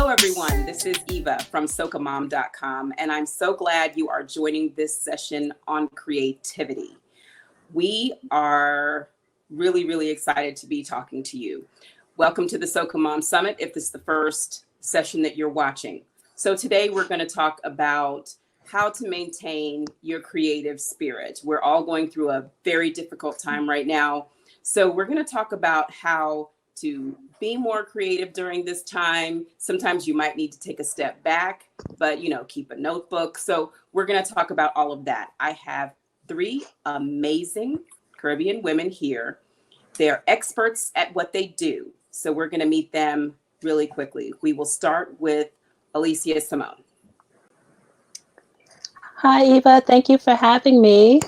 Hello, everyone. This is Eva from SocaMom.com, and I'm so glad you are joining this session on creativity. We are really, really excited to be talking to you. Welcome to the Soca Mom Summit, if this is the first session that you're watching. So today we're going to talk about how to maintain your creative spirit. We're all going through a very difficult time right now. So we're going to talk about how to be more creative during this time. Sometimes you might need to take a step back, but keep a notebook. So we're going to talk about all of that. I have three amazing Caribbean women here. They're experts at what they do. So we're going to meet them really quickly. We will start with Alysia Simone. Hi, Eva. Thank you for having me.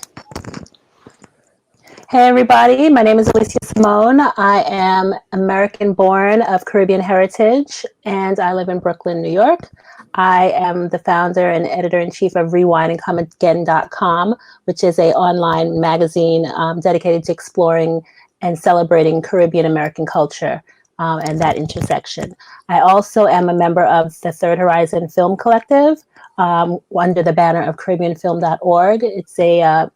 Hey, everybody. My name is Alysia Simone. I am American-born of Caribbean heritage, and I live in Brooklyn, New York. I am the founder and editor-in-chief of rewindandcomeagain.com, which is an online magazine dedicated to exploring and celebrating Caribbean American culture and that intersection. I also am a member of the Third Horizon Film Collective under the banner of CaribbeanFilm.org. It's a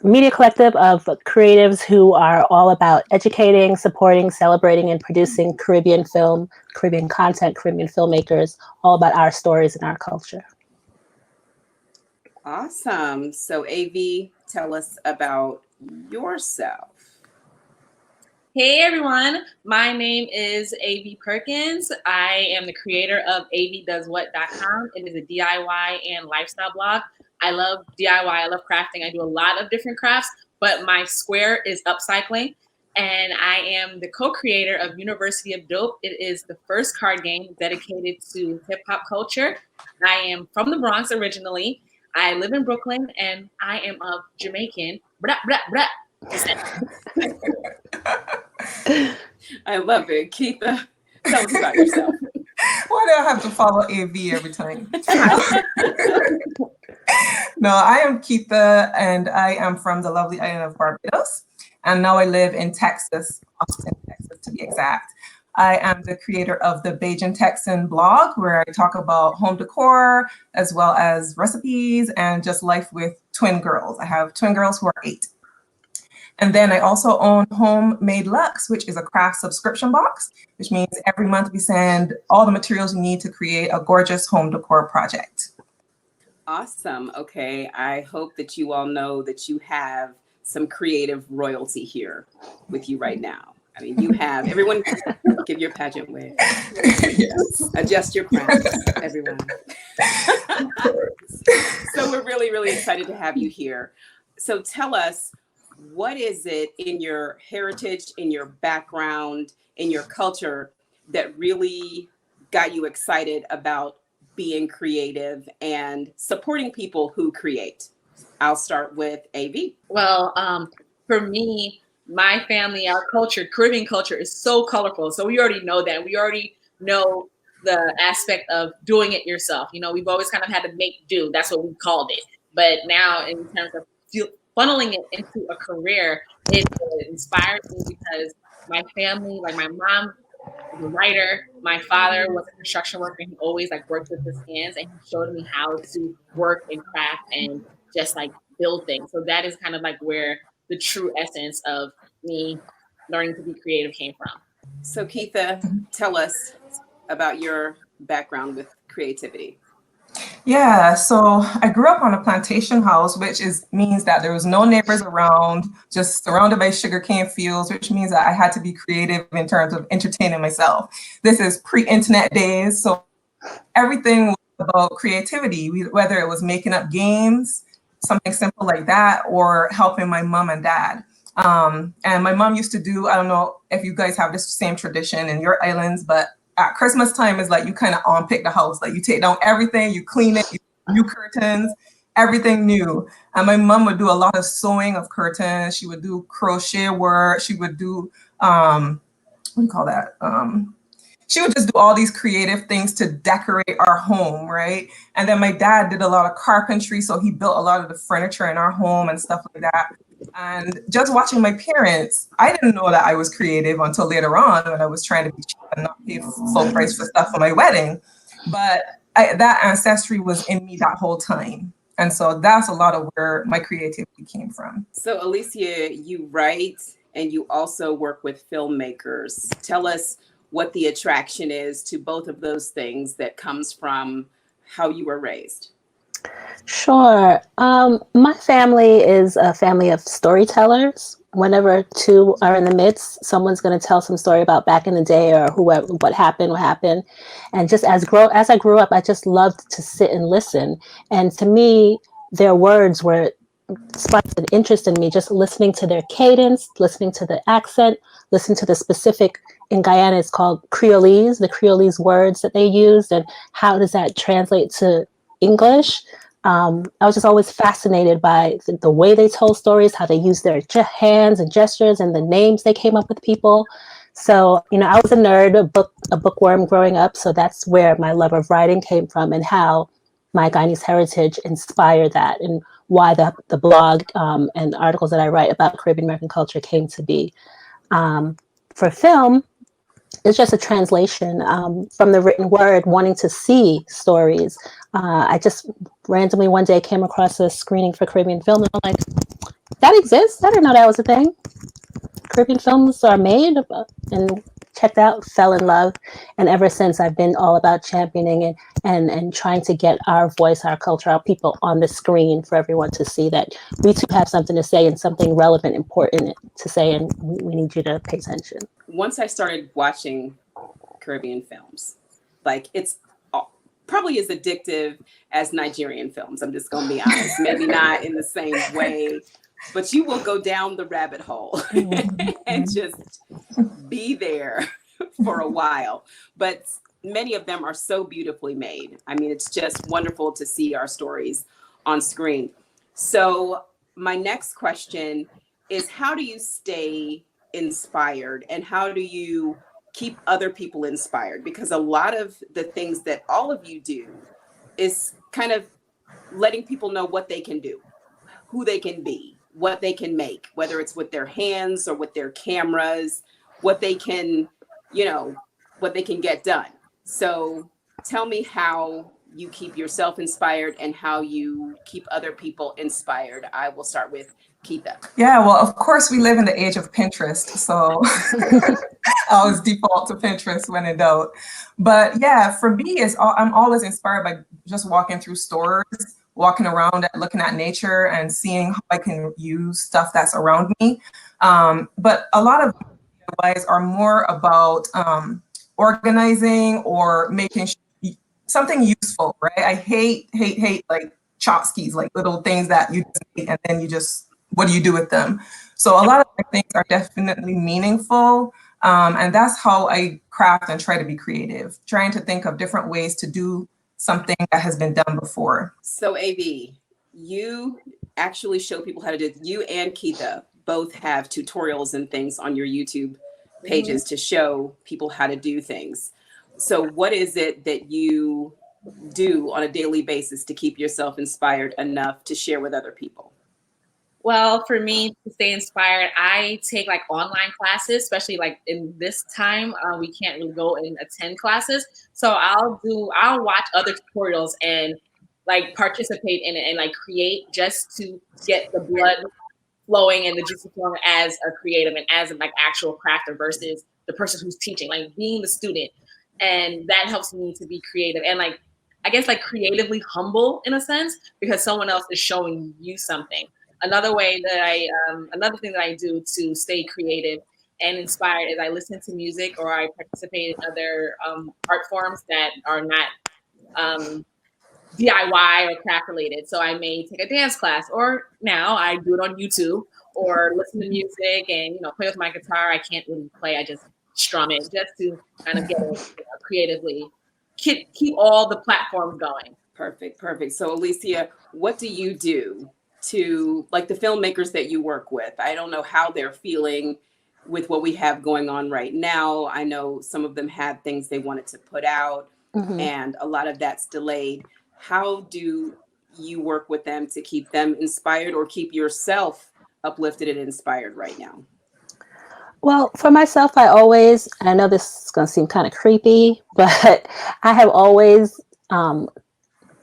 media collective of creatives who are all about educating, supporting, celebrating, and producing Caribbean film, Caribbean content, Caribbean filmmakers, all about our stories and our culture. Awesome. So AV, tell us about yourself. Hey everyone, my name is Amy Perkins. I am the creator of avdoeswhat.com. It is a DIY and lifestyle blog. I love DIY, I love crafting. I do a lot of different crafts, but my square is upcycling. And I am the co-creator of University of Dope. It is the first card game dedicated to hip hop culture. I am from the Bronx originally. I live in Brooklyn and I am of Jamaican. Blah, blah, blah. I love it. Keitha, tell us about yourself. Why do I have to follow AV every time? No, I am Keitha, and I am from the lovely island of Barbados. And now I live in Texas, Austin, Texas, to be exact. I am the creator of the Bajan Texan blog, where I talk about home decor, as well as recipes, and just life with twin girls. I have twin girls who are 8. And then I also own Homemade Lux, which is a craft subscription box, which means every month we send all the materials you need to create a gorgeous home decor project. Awesome. Okay. I hope that you all know that you have some creative royalty here with you right now. I mean, you have, everyone give your pageant wave. Yes. Adjust your crafts, everyone. So we're really, really excited to have you here. So tell us, what is it in your heritage, in your background, in your culture that really got you excited about being creative and supporting people who create? I'll start with AV. Well, for me, my family, our culture, Caribbean culture is so colorful. So we already know that. We already know the aspect of doing it yourself. We've always kind of had to make do. That's what we called it. But now in terms of funneling it into a career, it inspires me because my family, like my mom was a writer, my father was a construction worker, and he always worked with his hands, and he showed me how to work and craft and just build things. So that is kind of where the true essence of me learning to be creative came from. So Keitha, tell us about your background with creativity. Yeah, so I grew up on a plantation house, which means that there was no neighbors around, just surrounded by sugarcane fields, which means that I had to be creative in terms of entertaining myself. This is pre-internet days, so everything was about creativity, whether it was making up games, something simple like that, or helping my mom and dad. And my mom used to do, I don't know if you guys have this same tradition in your islands, but at Christmas time is you kind of unpick the house. You take down everything, you clean it, new curtains, everything new. And my mom would do a lot of sewing of curtains. She would do crochet work. She would do, what do you call that? She would just do all these creative things to decorate our home, right? And then my dad did a lot of carpentry, so he built a lot of the furniture in our home and stuff like that. And just watching my parents, I didn't know that I was creative until later on when I was trying to be cheap and not pay full price for stuff for my wedding. But that ancestry was in me that whole time. And so that's a lot of where my creativity came from. So Alysia, you write and you also work with filmmakers. Tell us what the attraction is to both of those things that comes from how you were raised. Sure. My family is a family of storytellers. Whenever two are in the midst, someone's going to tell some story about back in the day or whoever, what happened. And just as I grew up, I just loved to sit and listen. And to me, their words were sparked an interest in me, just listening to their cadence, listening to the accent, listening to the specific, in Guyana it's called Creolese, the Creolese words that they used, and how does that translate to English. I was just always fascinated by the way they told stories, how they used their hands and gestures and the names they came up with people. So, I was a nerd, a bookworm growing up. So that's where my love of writing came from and how my Guyanese heritage inspired that and why the blog and articles that I write about Caribbean American culture came to be. For film, it's just a translation from the written word, wanting to see stories. I just randomly one day came across a screening for Caribbean film, and I'm like, that exists? I didn't know that was a thing. Caribbean films are made, and checked out, fell in love, and ever since I've been all about championing and trying to get our voice, our culture, our people on the screen for everyone to see that we too have something to say and something relevant, important to say, and we need you to pay attention. Once I started watching Caribbean films, like it's probably as addictive as Nigerian films. I'm just going to be honest. Maybe not in the same way, but you will go down the rabbit hole and just be there for a while. But many of them are so beautifully made. I mean, it's just wonderful to see our stories on screen. So my next question is, how do you stay inspired and how do you keep other people inspired? Because a lot of the things that all of you do is kind of letting people know what they can do, who they can be, what they can make, whether it's with their hands or with their cameras, what they can, what they can get done. So tell me how you keep yourself inspired and how you keep other people inspired. I will start with Keitha. Yeah, well, of course, we live in the age of Pinterest, so I always default to Pinterest when in doubt. But yeah, for me, I'm always inspired by just walking through stores, walking around, looking at nature and seeing how I can use stuff that's around me. But a lot of DIYs are more about organizing or making something useful, right? I hate like tchotchkes, like little things that you just make and then what do you do with them? So a lot of my things are definitely meaningful. And that's how I craft and try to be creative, trying to think of different ways to do something that has been done before. So AV, you actually show people how to do it. You and Keitha both have tutorials and things on your YouTube pages to show people how to do things. So what is it that you do on a daily basis to keep yourself inspired enough to share with other people? Well, for me to stay inspired, I take like online classes, especially like in this time, we can't really go and attend classes. So I'll watch other tutorials and like participate in it and like create just to get the blood flowing and the juices flowing as a creative and as a like actual crafter versus the person who's teaching, like being the student. And that helps me to be creative and like, I guess like creatively humble in a sense, because someone else is showing you something. Another way that another thing that I do to stay creative and inspired is I listen to music or I participate in other art forms that are not DIY or craft related. So I may take a dance class, or now I do it on YouTube or listen to music and play with my guitar. I can't really play; I just strum it just to kind of get it creatively keep all the platforms going. Perfect. So Alysia, what do you do to, like, the filmmakers that you work with? I don't know how they're feeling with what we have going on right now. I know some of them had things they wanted to put out and a lot of that's delayed. How do you work with them to keep them inspired or keep yourself uplifted and inspired right now? Well, for myself, and I know this is going to seem kind of creepy, but I have always kind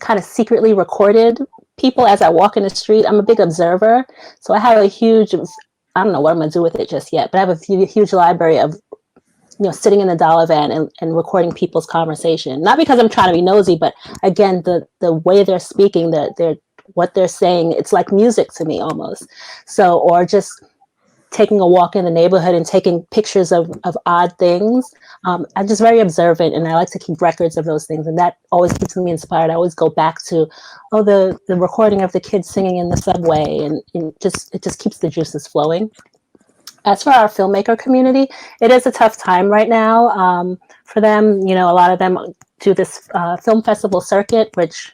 of secretly recorded people as I walk in the street. I'm a big observer. So I have I don't know what I'm going to do with it just yet, but I have a huge library of, sitting in the dollar van and recording people's conversation. Not because I'm trying to be nosy, but again, the way they're speaking, what they're saying, it's like music to me almost. So, or just taking a walk in the neighborhood and taking pictures of odd things. I'm just very observant, and I like to keep records of those things, and that always keeps me inspired. I always go back to, the recording of the kids singing in the subway, and it just keeps the juices flowing. As for our filmmaker community, it is a tough time right now for them. A lot of them do this film festival circuit, which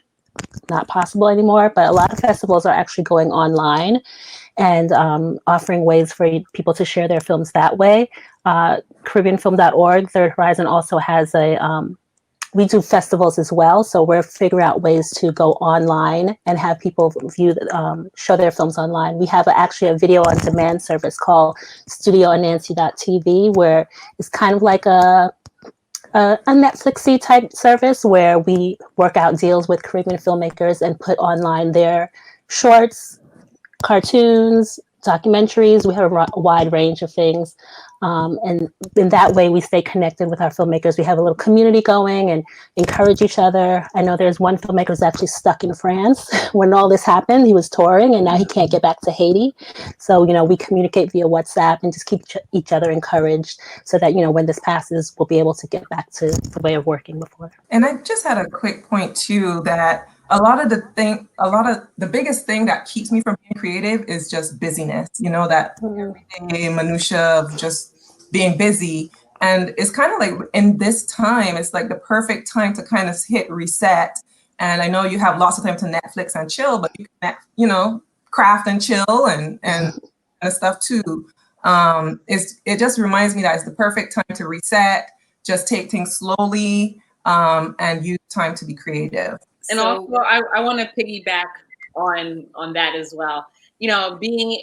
not possible anymore, but a lot of festivals are actually going online and offering ways for people to share their films that way. CaribbeanFilm.org, Third Horizon also has we do festivals as well. So we're figuring out ways to go online and have people show their films online. We have actually a video on demand service called StudioAnansi.tv, where it's kind of like a Netflixy type service where we work out deals with Caribbean filmmakers and put online their shorts, cartoons, documentaries. We have a wide range of things. And in that way, we stay connected with our filmmakers. We have a little community going and encourage each other. I know there's one filmmaker who's actually stuck in France when all this happened. He was touring and now he can't get back to Haiti. So, we communicate via WhatsApp and just keep each other encouraged so that, when this passes, we'll be able to get back to the way of working before. And I just had a quick point too, that a lot of the biggest thing that keeps me from being creative is just busyness, that everyday minutia of just being busy. And it's kind of like in this time, it's like the perfect time to kind of hit reset. And I know you have lots of time to Netflix and chill, but you can, craft and chill and stuff too. It just reminds me that it's the perfect time to reset, just take things slowly, and use time to be creative. And also, I want to piggyback on that as well. Being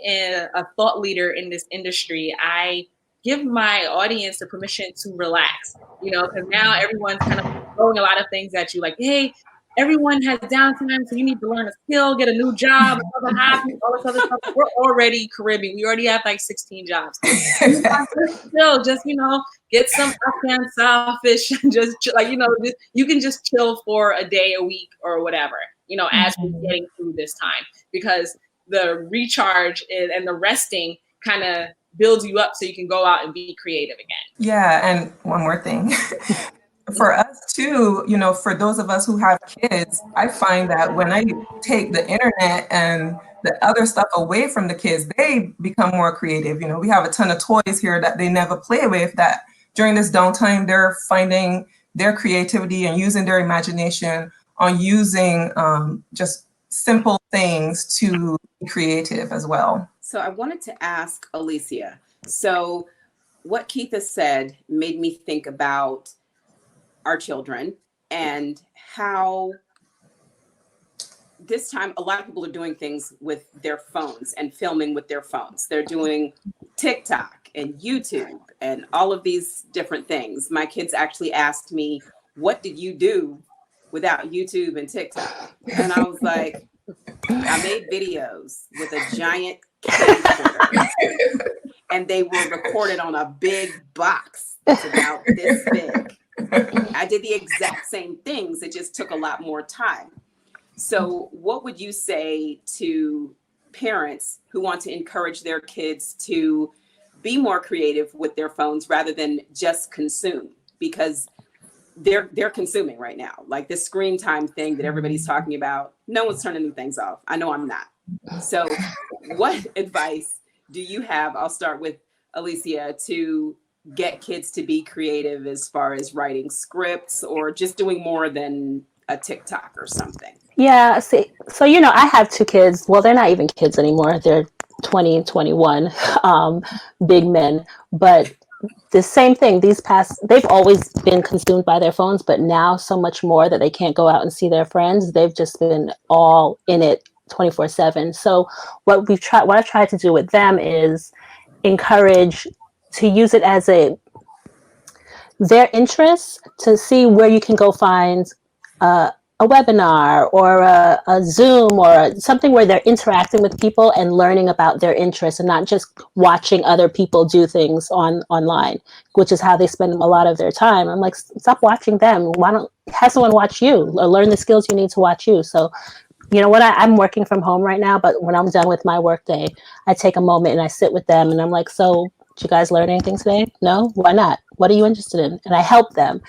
a thought leader in this industry, I give my audience the permission to relax. Because now everyone's kind of throwing a lot of things at you, like, hey, everyone has downtime, so you need to learn a skill, get a new job, another hobby, all this other stuff. We're already Caribbean. We already have like 16 jobs. Still, just get some Afghan sawfish and just you can just chill for a day, a week, or whatever. As we're getting through this time, because the recharge and the resting kind of builds you up so you can go out and be creative again. Yeah, and one more thing. For us too, for those of us who have kids, I find that when I take the internet and the other stuff away from the kids, they become more creative. We have a ton of toys here that they never play with, that during this downtime, they're finding their creativity and using their imagination on using just simple things to be creative as well. So I wanted to ask Alysia. So what Keitha said made me think about our children and how this time a lot of people are doing things with their phones and filming with their phones. They're doing TikTok and YouTube and all of these different things. My kids actually asked me, what did you do without YouTube and TikTok? And I was like, I made videos with a giant camcorder and they were recorded on a big box that's about this big. I did the exact same things. It just took a lot more time. So what would you say to parents who want to encourage their kids to be more creative with their phones rather than just consume? Because they're consuming right now. Like this screen time thing that everybody's talking about, no one's turning them things off. I know I'm not. So what advice do you have? I'll start with Alysia, to get kids to be creative as far as writing scripts or just doing more than a TikTok or something. Yeah, see, so I have two kids. Well, they're not even kids anymore. They're 20 and 21, big men. But the same thing, they've always been consumed by their phones, but now so much more that they can't go out and see their friends. They've just been all in it 24/7. So what I've tried to do with them is encourage to use it as their interests, to see where you can go find a webinar or a Zoom or something where they're interacting with people and learning about their interests, and not just watching other people do things online, which is how they spend a lot of their time. I'm like, stop watching them. Why don't have someone watch you or learn the skills you need to watch you? So, you know what, I'm working from home right now, but when I'm done with my work day, I take a moment and I sit with them and I'm like, so did you guys learn anything today? No? Why not? What are you interested in? And I help them.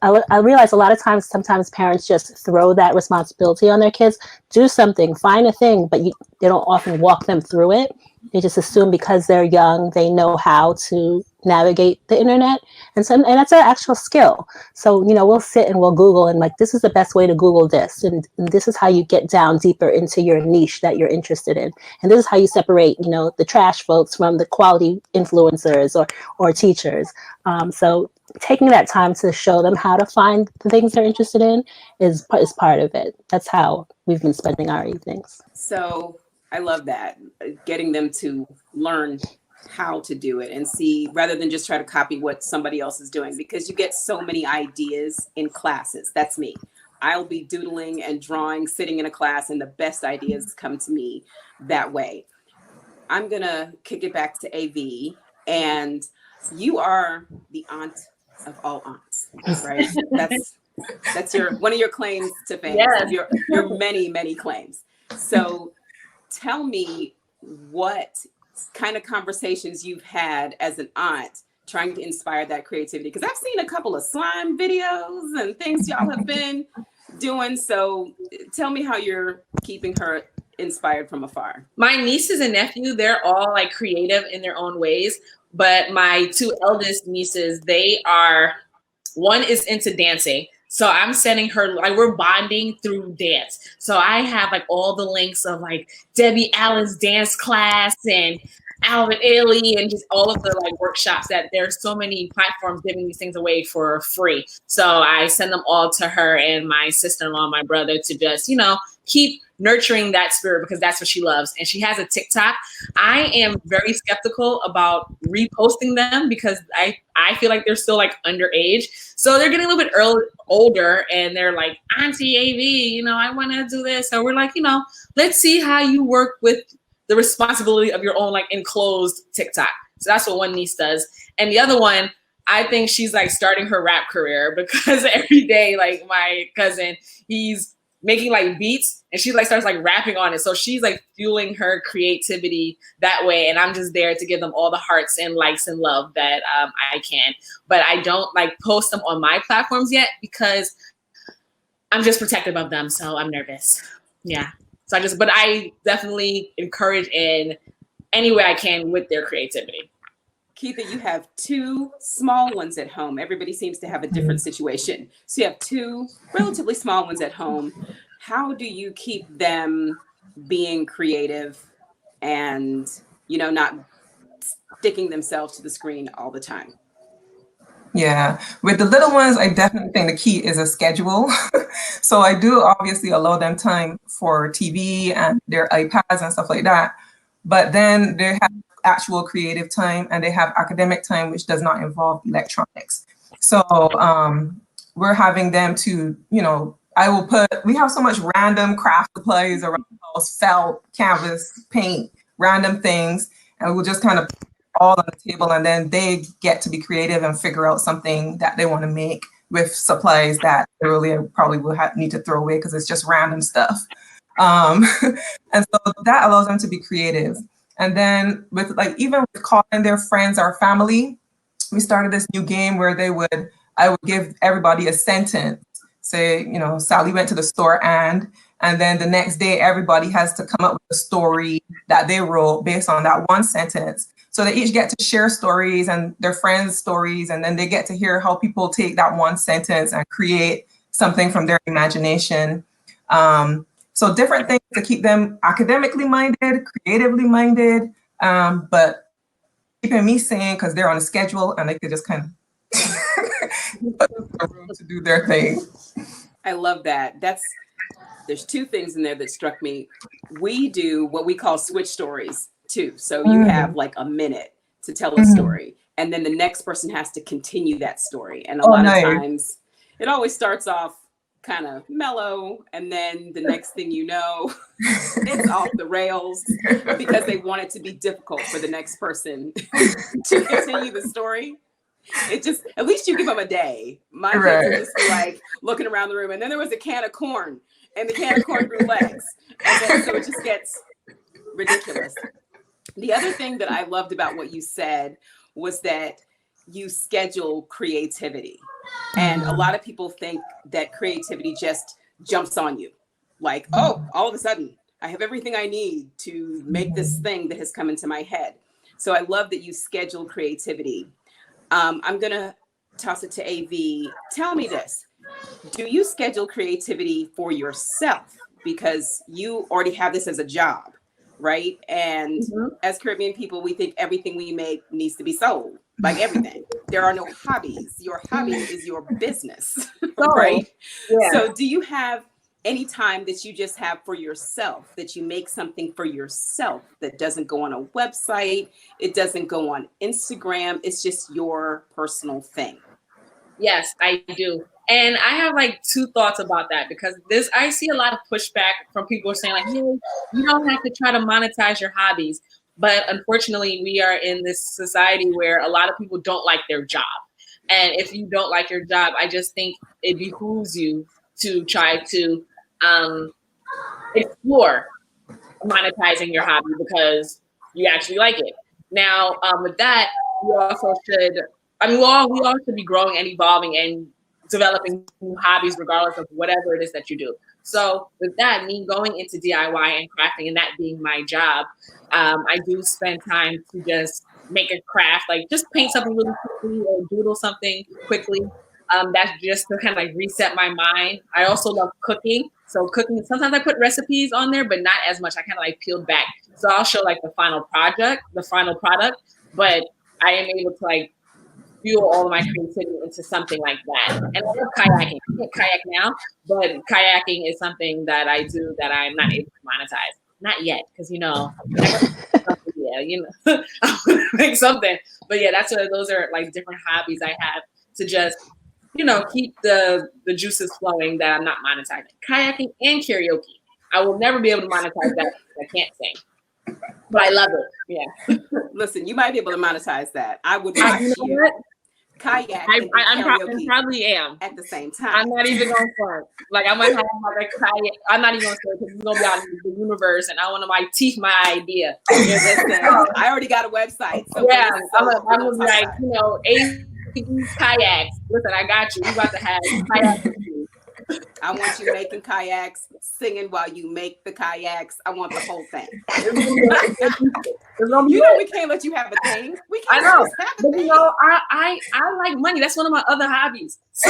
I realize a lot of times, sometimes parents just throw that responsibility on their kids. Do something, find a thing, but they don't often walk them through it. They just assume because they're young, they know how to navigate the internet. And that's an actual skill. So, you know, we'll sit and we'll Google and like, this is the best way to Google this. And this is how you get down deeper into your niche that you're interested in. And this is how you separate, you know, the trash folks from the quality influencers or teachers. So taking that time to show them how to find the things they're interested in is part of it. That's how we've been spending our evenings. So I love that, getting them to learn how to do it and see, rather than just try to copy what somebody else is doing, because you get so many ideas in classes. That's me. I'll be doodling and drawing, sitting in a class, and the best ideas come to me that way. I'm going to kick it back to AV, and you are the aunt of all aunts, right? That's one of your claims to fame. Yes. Your many claims. So tell me what kind of conversations you've had as an aunt trying to inspire that creativity, because I've seen a couple of slime videos and things y'all have been doing. So tell me how you're keeping her inspired from afar. My nieces and nephew, they're all like creative in their own ways, but my two eldest nieces, one is into dancing. So I'm sending her, like, we're bonding through dance. So I have like all the links of like Debbie Allen's dance class and Alvin Ailey and just all of the like workshops, that there's so many platforms giving these things away for free. So I send them all to her and my sister-in-law, my brother, to just, you know, keep nurturing that spirit, because that's what she loves. And she has a TikTok. I am very skeptical about reposting them because I feel like they're still like underage. So they're getting a little bit older and they're like, Auntie AV, you know, I want to do this. So we're like, you know, let's see how you work with the responsibility of your own like enclosed TikTok. So that's what one niece does. And the other one, I think she's like starting her rap career, because every day, like my cousin, he's making like beats and she like starts like rapping on it. So she's like fueling her creativity that way. And I'm just there to give them all the hearts and likes and love that I can. But I don't like post them on my platforms yet because I'm just protective of them. So I'm nervous. Yeah. So but I definitely encourage in any way I can with their creativity. Keitha, you have two small ones at home. Everybody seems to have a different situation. So you have two relatively small ones at home. How do you keep them being creative and, you know, not sticking themselves to the screen all the time? Yeah, with the little ones, I definitely think the key is a schedule. So I do obviously allow them time for TV and their iPads and stuff like that. But then they have actual creative time and they have academic time, which does not involve electronics. So we're having them to, you know, we have so much random craft supplies around the house, felt, canvas, paint, random things, and we'll just kind of all on the table, and then they get to be creative and figure out something that they want to make with supplies that they really probably will need to throw away because it's just random stuff. And so that allows them to be creative. And then with like, even with calling their friends or family, we started this new game where I would give everybody a sentence. Say, you know, Sally went to the store and then the next day everybody has to come up with a story that they wrote based on that one sentence. So they each get to share stories and their friends' stories, and then they get to hear how people take that one sentence and create something from their imagination. So different things to keep them academically minded, creatively minded, but keeping me sane because they're on a schedule and they could just kind of put them in a room to do their thing. I love that. there's two things in there that struck me. We do what we call switch stories too. So you have like a minute to tell a story, and then the next person has to continue that story. And a lot of times it always starts off kind of mellow, and then the next thing you know, it's off the rails because they want it to be difficult for the next person to continue the story. It just, at least you give them a day. My kids would just be like looking around the room, and then there was a can of corn, and the can of corn grew legs, and then so it just gets ridiculous. The other thing that I loved about what you said was that you schedule creativity. And a lot of people think that creativity just jumps on you. Like, oh, all of a sudden, I have everything I need to make this thing that has come into my head. So I love that you schedule creativity. I'm going to toss it to AV. Tell me this. Do you schedule creativity for yourself? Because you already have this as a job, right? And as Caribbean people, we think everything we make needs to be sold, like everything. There are no hobbies. Your hobby is your business, right? Yeah. So do you have any time that you just have for yourself, that you make something for yourself that doesn't go on a website, it doesn't go on Instagram, it's just your personal thing? Yes, I do. And I have like two thoughts about that, because I see a lot of pushback from people saying like, hey, you don't have to try to monetize your hobbies. But unfortunately, we are in this society where a lot of people don't like their job. And if you don't like your job, I just think it behooves you to try to explore monetizing your hobby because you actually like it. Now, with that, you also should, we all should be growing and evolving and developing new hobbies regardless of whatever it is that you do. So with that, me going into DIY and crafting and that being my job, I do spend time to just make a craft, like just paint something really quickly or doodle something quickly. That's just to kind of like reset my mind. I also love cooking. So cooking, sometimes I put recipes on there, but not as much. I kind of like peeled back. So I'll show like the final product, but I am able to like fuel all of my creativity into something like that. And I love kayaking. I can't kayak now, but kayaking is something that I do that I'm not able to monetize. Not yet, because I want to make something. But yeah, those are like different hobbies I have to just, keep the juices flowing that I'm not monetizing. Kayaking and karaoke. I will never be able to monetize that because I can't sing. But I love it. Yeah. Listen, you might be able to monetize that. I would watch you kayak and karaoke probably am at the same time. I'm not even going to front. Like I might have like a kayak. I'm not even going to say because it's going to be out in the universe, and I want to teach my idea. I already got a website. So yeah, I'm gonna be like, kayaks. Listen, I got you. We about to have kayaks. I want you making kayaks, singing while you make the kayaks. I want the whole thing. We can't let you have a thing. We can't have a thing. I like money. That's one of my other hobbies. So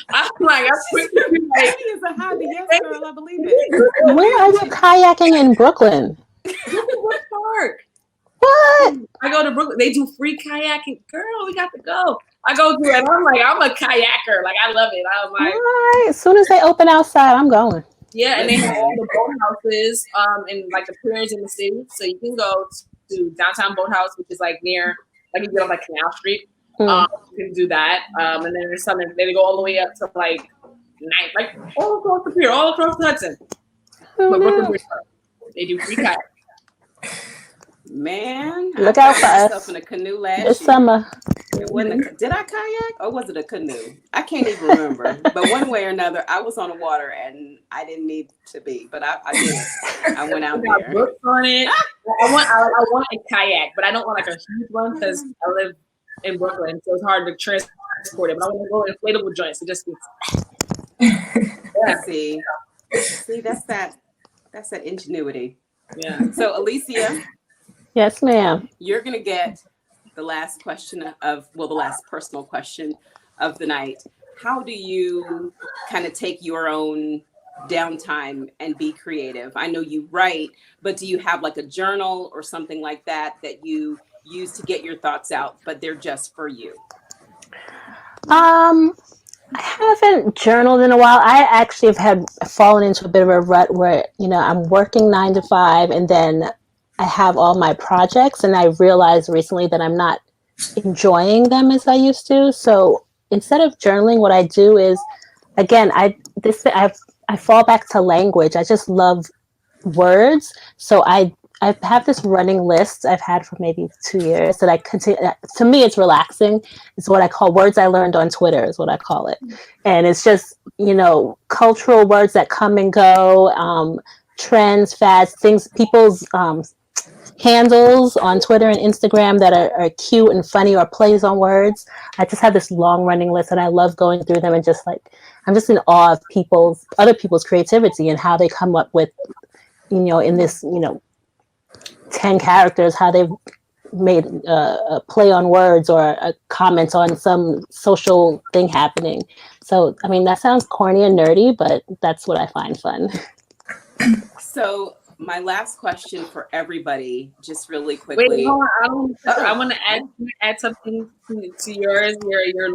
I'm like, money is a hobby. Yes, girl, I believe it. Where are you kayaking in Brooklyn? What park? What? I go to Brooklyn. They do free kayaking. Girl, we got to go. I go through it. I'm like, I'm a kayaker. Like, I love it. I'm like, all right. As soon as they open outside, I'm going. Yeah, and they have all the boathouses in like the piers in the city. So you can go to downtown Boathouse, which is like near, like you get on like Canal Street. You can do that. And then there's something, they go all the way up to like all across the pier, all across the Hudson. But Brooklyn Bridge Park, they do free kayak. Man, look out for us in a canoe last this year. Summer. Did I kayak or was it a canoe? I can't even remember. But one way or another, I was on the water and I didn't need to be, but I did. I went out there. Books on it. I want a kayak, but I don't want like a huge one because I live in Brooklyn, so it's hard to transport it. But I want to go inflatable joints. It just yeah. See, that's that ingenuity. Yeah. So Alysia. Yes, ma'am. You're going to get the last question the last personal question of the night. How do you kind of take your own downtime and be creative? I know you write, but do you have like a journal or something like that you use to get your thoughts out, but they're just for you? I haven't journaled in a while. I actually have had fallen into a bit of a rut where, I'm working 9 to 5 and then I have all my projects, and I realized recently that I'm not enjoying them as I used to. So instead of journaling, what I do is, again, I fall back to language. I just love words. So I have this running list I've had for maybe 2 years that I continue. To me, it's relaxing. It's what I call words I learned on Twitter, is what I call it. And it's just, cultural words that come and go, trends, fads, things, people's handles on Twitter and Instagram that are cute and funny or plays on words. I just have this long running list, and I love going through them and just I'm just in awe of other people's creativity and how they come up with, in this, 10 characters, how they've made a play on words or a comment on some social thing happening. So, I mean, that sounds corny and nerdy, but that's what I find fun. So my last question for everybody, just really quickly. Wait, hold on. I want to add something to your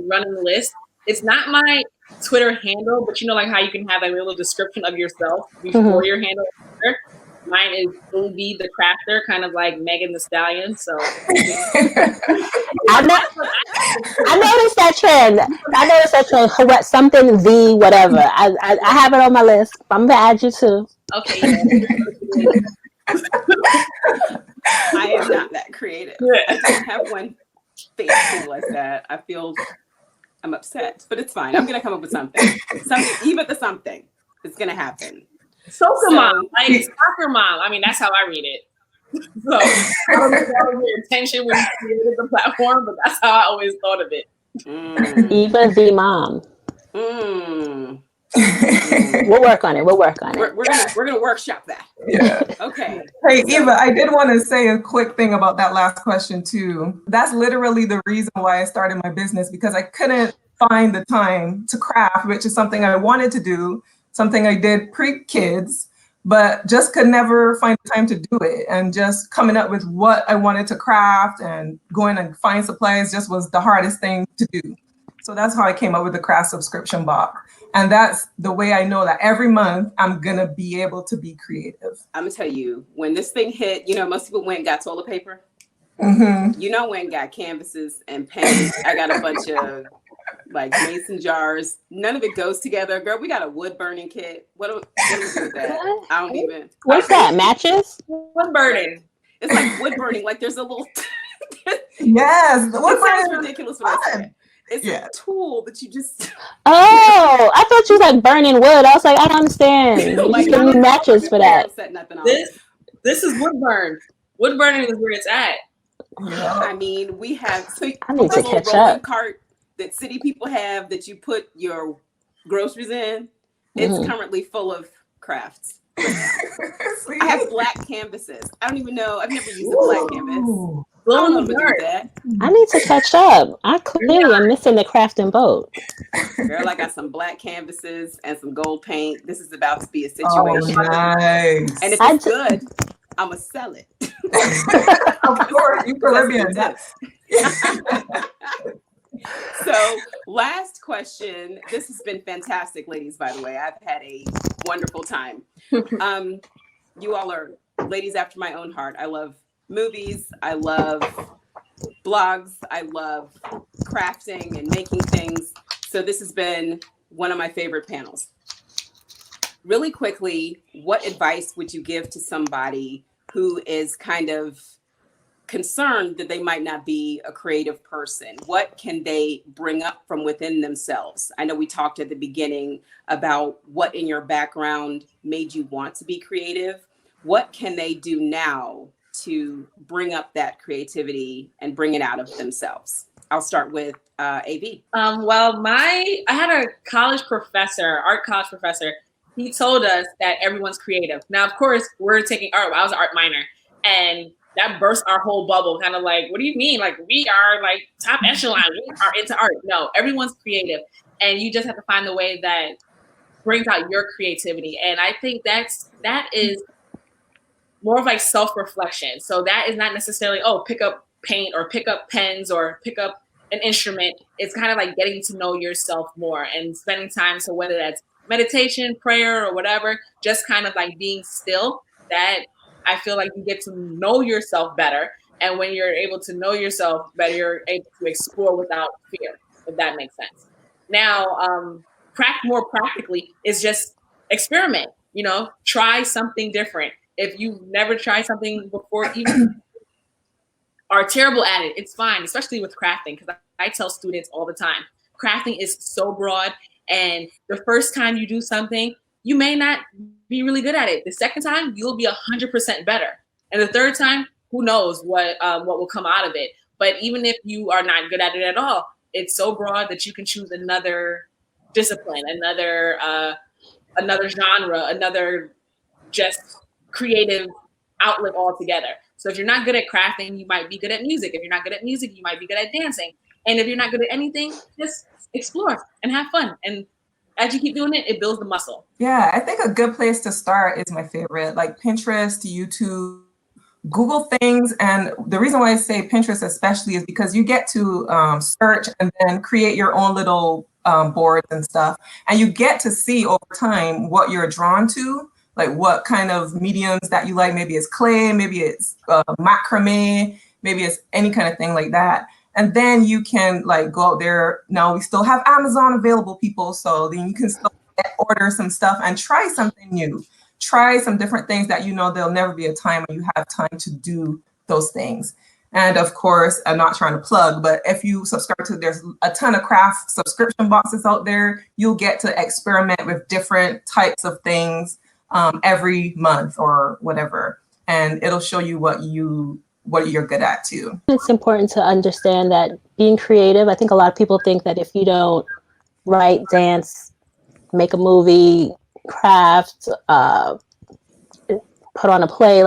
running list. It's not my Twitter handle, but like how you can have a little description of yourself before your handle. Mine is Amy the Crafter, kind of like Megan the Stallion. So I noticed that trend. Something the whatever. I have it on my list. I'm gonna add you too. Okay. I am not that creative. I don't have one fancy like that. I feel I'm upset, but it's fine. I'm gonna come up with something. Even the something. It's gonna happen. Soccer mom, like soccer mom. I mean, that's how I read it. So I don't know if that was your intention when you created the platform, but that's how I always thought of it. Eva the mom. We'll work on it. We're gonna workshop that. Yeah. Okay. Hey, Eva, I did want to say a quick thing about that last question too. That's literally the reason why I started my business, because I couldn't find the time to craft, which is something I wanted to do, something I did pre-kids, but just could never find the time to do it. And just coming up with what I wanted to craft and going and find supplies just was the hardest thing to do. So that's how I came up with the craft subscription box. And that's the way I know that every month I'm gonna be able to be creative. I'm gonna tell you, when this thing hit, most people went and got toilet paper. Mm-hmm. Went and got canvases and paint. I got a bunch of mason jars. None of it goes together. Girl, we got a wood burning kit. What do we do with that? I don't even. What's that? Matches? Wood burning. It's like wood burning. Like there's a little. Yes. Wood burning sounds ridiculous when I say it. It's a tool that you just. Oh, I thought you was like burning wood. I was like, I don't understand. You just give me matches for that. This is wood burn. Wood burning is where it's at. I mean, we have I need to catch rolling up. cart that city people have that you put your groceries in. It's currently full of crafts. I have black canvases. I don't even know. I've never used a black canvas. I don't know how to do that. I need to catch up. I clearly am missing the crafting boat. Girl, I got some black canvases and some gold paint. This is about to be a situation. Oh, nice. And if it's good, I'm going to sell it. Of course, you Caribbean. So last question. This has been fantastic, ladies, by the way. I've had a wonderful time. You all are ladies after my own heart. I love movies. I love blogs. I love crafting and making things. So this has been one of my favorite panels. Really quickly, what advice would you give to somebody who is kind of concerned that they might not be a creative person? What can they bring up from within themselves? I know we talked at the beginning about what in your background made you want to be creative. What can they do now to bring up that creativity and bring it out of themselves? I'll start with AV. Well, I had a art college professor. He told us that everyone's creative. Now, of course, we're taking art. I was an art minor, and that burst our whole bubble. Kind of like, what do you mean? Like, we are like top echelon. We are into art. No, everyone's creative, and you just have to find the way that brings out your creativity. And I think that is more of like self-reflection. So that is not necessarily, pick up paint or pick up pens or pick up an instrument, it's kind of like getting to know yourself more and spending time. So whether that's meditation, prayer, or whatever, just kind of like being still, that I feel like you get to know yourself better. And when you're able to know yourself better, you're able to explore without fear, if that makes sense. Now, more practically is just experiment, try something different. If you've never tried something before, even are terrible at it, it's fine, especially with crafting, because I tell students all the time, crafting is so broad, and the first time you do something, you may not be really good at it. The second time, you'll be 100% better, and the third time, who knows what will come out of it. But even if you are not good at it at all, it's so broad that you can choose another discipline, another genre, another just creative outlet altogether. So if you're not good at crafting, you might be good at music. If you're not good at music, you might be good at dancing. And if you're not good at anything, just explore and have fun. And as you keep doing it, it builds the muscle. Yeah, I think a good place to start is my favorite, like Pinterest, YouTube, Google things. And the reason why I say Pinterest especially is because you get to search and then create your own little boards and stuff. And you get to see over time what you're drawn to, like what kind of mediums that you like. Maybe it's clay, maybe it's macrame, maybe it's any kind of thing like that. And then you can like go out there. Now we still have Amazon available, people. So then you can still order some stuff and try something new. Try some different things that there'll never be a time when you have time to do those things. And of course, I'm not trying to plug, but if you subscribe to, there's a ton of craft subscription boxes out there. You'll get to experiment with different types of things every month or whatever. And it'll show you what you're good at too. It's important to understand that being creative, I think a lot of people think that if you don't write, dance, make a movie, craft, put on a play,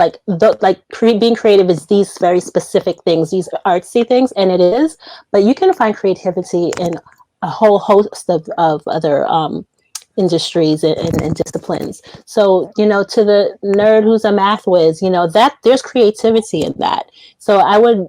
being creative is these very specific things, these artsy things, and it is, but you can find creativity in a whole host of other industries and disciplines. So, to the nerd who's a math whiz, that there's creativity in that. So I would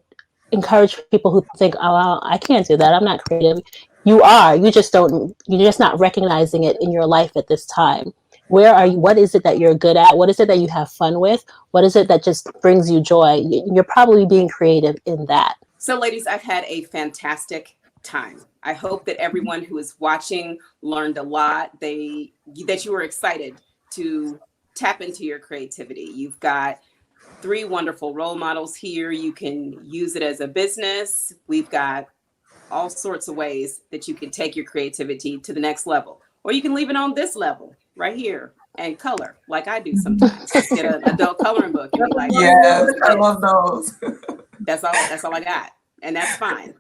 encourage people who think, oh, I can't do that, I'm not creative. You are, you're just not recognizing it in your life at this time. Where are you? What is it that you're good at? What is it that you have fun with? What is it that just brings you joy? You're probably being creative in that. So ladies, I've had a fantastic time. I hope that everyone who is watching learned a lot, that you were excited to tap into your creativity. You've got 3 wonderful role models here. You can use it as a business. We've got all sorts of ways that you can take your creativity to the next level, or you can leave it on this level right here and color like I do sometimes. Just get an adult coloring book and be like, yes, I love those. That's all I got. And that's fine.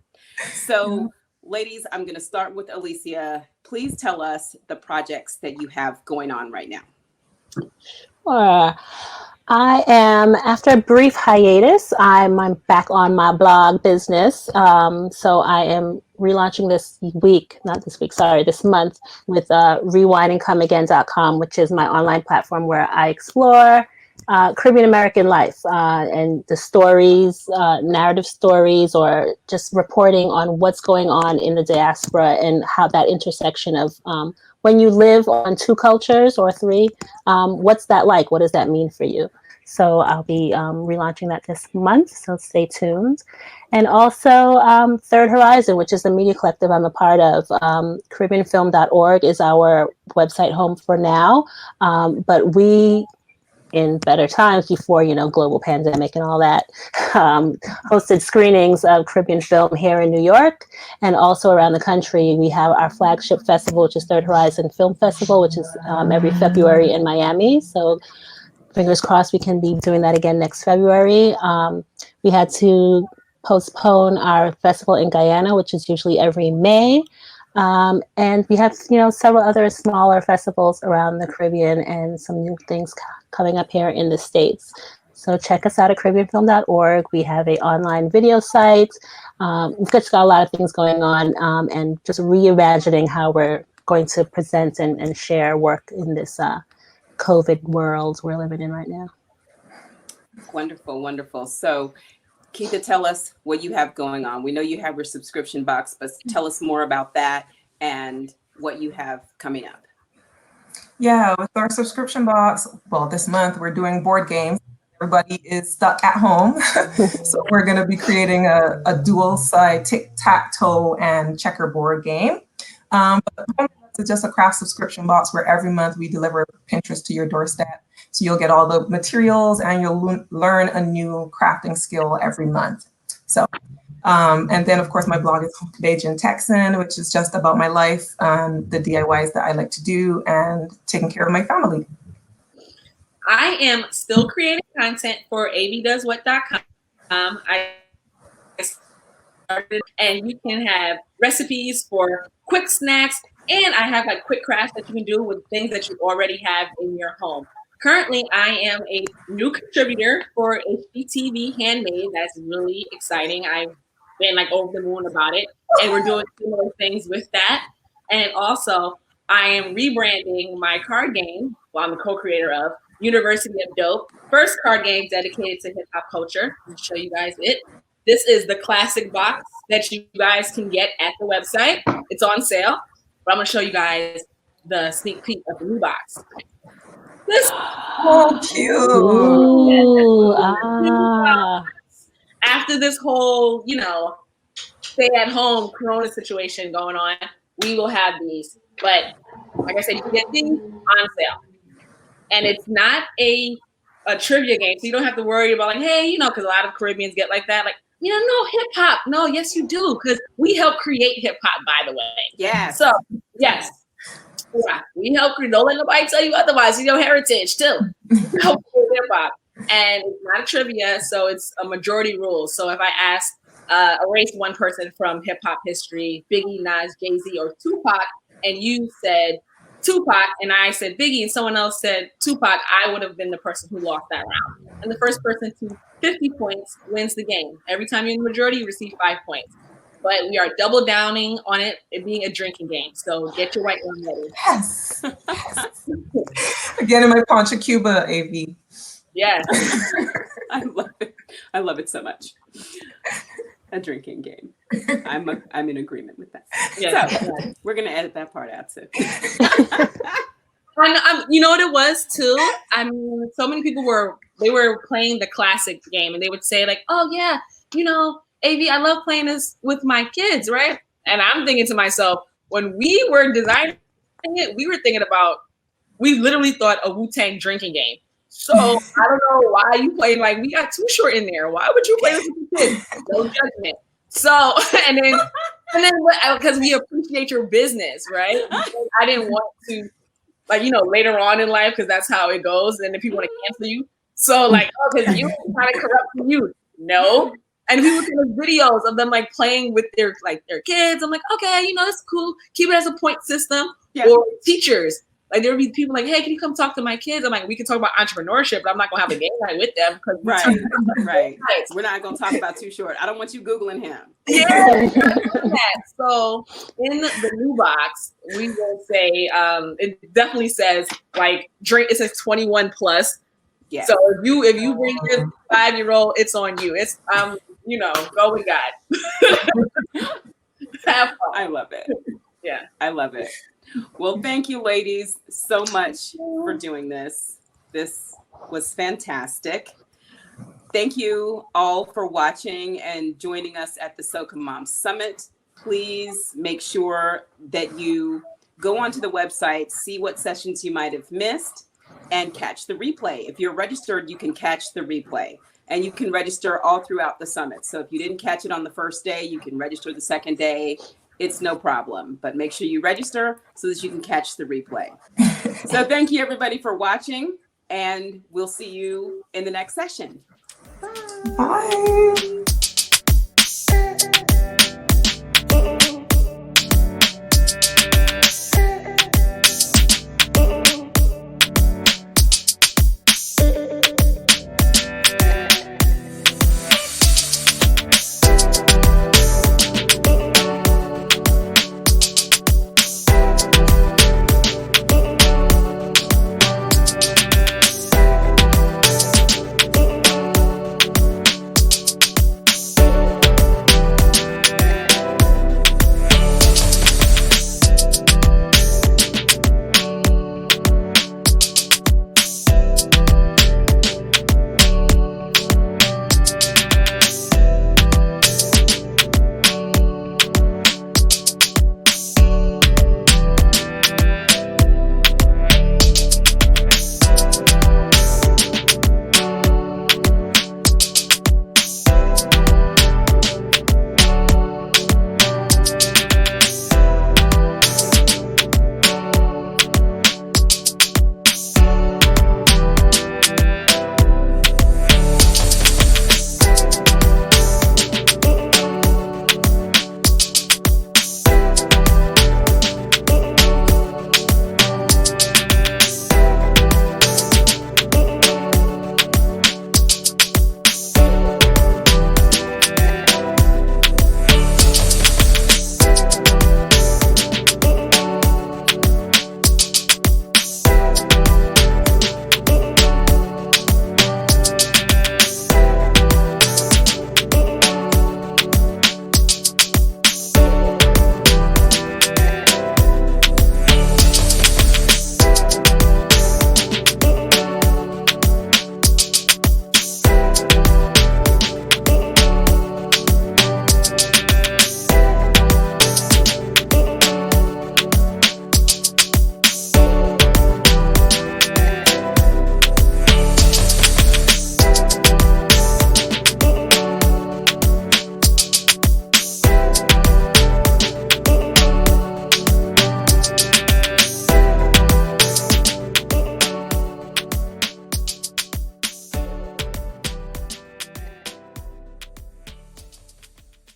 So ladies, I'm going to start with Alysia. Please tell us the projects that you have going on right now. Sure. I am, after a brief hiatus, I'm back on my blog business. So I am relaunching this month with rewindingcomeagain.com, which is my online platform where I explore Caribbean American life and the stories, narrative stories, or just reporting on what's going on in the diaspora and how that intersection of when you live on 2 cultures or 3, what's that like? What does that mean for you? So I'll be relaunching that this month, so stay tuned. And also Third Horizon, which is the media collective I'm a part of. CaribbeanFilm.org is our website home for now, but we, in better times before, global pandemic and all that, hosted screenings of Caribbean film here in New York and also around the country. We have our flagship festival, which is Third Horizon Film Festival, which is every February in Miami. So fingers crossed we can be doing that again next February. We had to postpone our festival in Guyana, which is usually every May. And we have, several other smaller festivals around the Caribbean and some new things coming up here in the States. So check us out at CaribbeanFilm.org. We have an online video site. We've just got a lot of things going on and just reimagining how we're going to present and share work in this COVID world we're living in right now. Wonderful, wonderful. So Keitha, tell us what you have going on. We know you have your subscription box, but tell us more about that and what you have coming up. Yeah, with our subscription box, well, this month we're doing board games. Everybody is stuck at home. So we're going to be creating a dual side tic-tac-toe and checkerboard game. But it's just a craft subscription box where every month we deliver Pinterest to your doorstep. So you'll get all the materials and you'll learn a new crafting skill every month. So, and then of course my blog is Beijing Texan, which is just about my life, the DIYs that I like to do and taking care of my family. I am still creating content for avdoeswhat.com. I started, and you can have recipes for quick snacks, and I have like quick crafts that you can do with things that you already have in your home. Currently, I am a new contributor for HGTV Handmade. That's really exciting. I've been like over the moon about it, and we're doing similar things with that. And also, I am rebranding my card game, well, I'm the co-creator of University of Dope, first card game dedicated to hip hop culture. I'll show you guys it. This is the classic box that you guys can get at the website. It's on sale, but I'm gonna show you guys the sneak peek of the new box. This Oh, cute. Ooh, After this whole, stay at home Corona situation going on, we will have these. But like I said, you can get these on sale. And it's not a trivia game, so you don't have to worry about like, hey, because a lot of Caribbeans get like that, like, no hip hop. No, yes, you do, because we help create hip hop, by the way. Yeah. So yes, yeah, we help create. Don't let nobody tell you otherwise. Heritage too. We help create hip hop, and it's not a trivia, so it's a majority rule. So if I ask, erase one person from hip hop history, Biggie, Nas, Jay-Z, or Tupac, and you said Tupac, and I said Biggie, and someone else said Tupac, I would have been the person who lost that round. And the first person to 50 points wins the game. Every time you're in the majority, you receive 5 points. But we are double downing on it being a drinking game. So get your white rum ready. Yes. Again, in my Poncha Cuba, AV. Yes. I love it. I love it so much. A drinking game. I'm in agreement with that. Yes. So we're gonna edit that part out too. You know what it was too? I mean, so many people were playing the classic game, and they would say like, "Oh yeah, AV, I love playing this with my kids, right?" And I'm thinking to myself, when we were designing it, we literally thought a Wu-Tang drinking game. So I don't know why you played like we got Too Short in there. Why would you play this with your kids? No judgment. So and then because we appreciate your business, right? I didn't want to later on in life, because that's how it goes, and then people want to cancel you. So because you kind of corrupt the youth. No. And people send us videos of them like playing with their kids. I'm like, okay, it's cool. Keep it as a point system. Yeah. Or teachers. Like there would be people like, hey, can you come talk to my kids? I'm like, we can talk about entrepreneurship, but I'm not gonna have a game night with them because right. We're not gonna talk about Too Short. I don't want you Googling him. Yeah. So in the new box, we will say it definitely says drink. It says 21 plus. Yeah. So if you bring your 5-year-old, it's on you. It's go with God. Have fun. I love it. Yeah, I love it. Well, thank you, ladies, so much for doing this. This was fantastic. Thank you all for watching and joining us at the Soca Mom Summit. Please make sure that you go onto the website, see what sessions you might have missed, and catch the replay. If you're registered, you can catch the replay. And you can register all throughout the summit. So if you didn't catch it on the first day, you can register the second day. It's no problem, but make sure you register so that you can catch the replay. So thank you everybody for watching, and we'll see you in the next session. Bye. Bye.